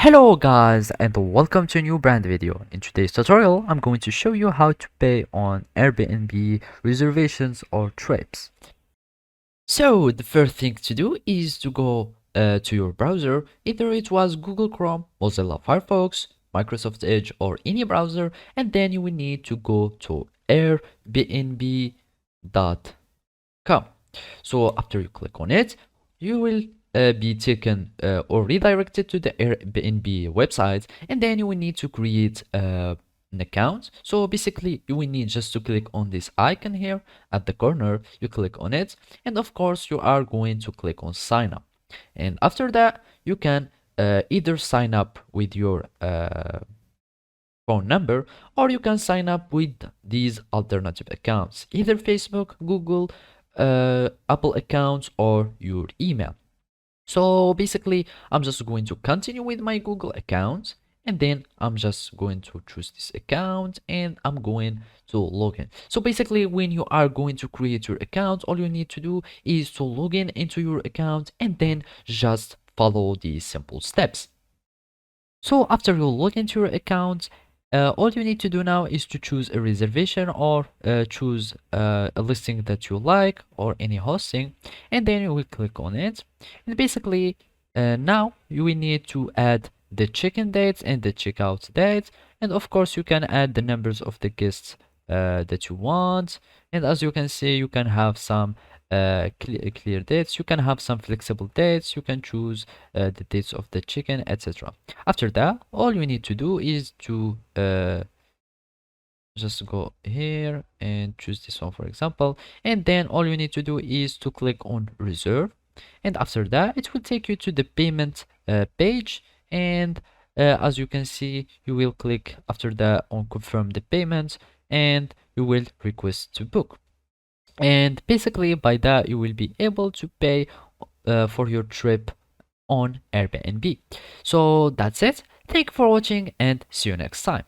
Hello guys and welcome to a new brand video. In today's tutorial, I'm going to show you how to pay on Airbnb reservations or trips. So the first thing to do is to go to your browser, either it was Google Chrome, Mozilla Firefox, Microsoft Edge or any browser, and then you will need to go to airbnb.com. So after you click on it, you will be taken or redirected to the Airbnb website, and then you will need to create an account. So basically you will need just to click on this icon here at the corner. You click on it, and of course you are going to click on sign up, and after that you can either sign up with your phone number, or you can sign up with these alternative accounts, either Facebook, Google, Apple accounts, or your email. So basically I'm just going to continue with my Google account, and then I'm just going to choose this account and I'm going to log in. So basically when you are going to create your account, all you need to do is to log in into your account and then just follow these simple steps. So after you log into your account, all you need to do now is to choose a reservation or choose a listing that you like or any hosting, and then you will click on it. And basically now you will need to add the check-in dates and the checkout dates, and of course you can add the numbers of the guests that you want. And as you can see, you can have some clear dates, you can have some flexible dates, you can choose the dates of the chicken, etc. After that, all you need to do is to just go here and choose this one, for example, and then all you need to do is to click on reserve, and after that it will take you to the payment page, and as you can see, you will click after that on confirm the payment, and you will request to book. And basically by that you will be able to pay for your trip on Airbnb. So that's it. Thank you for watching and see you next time.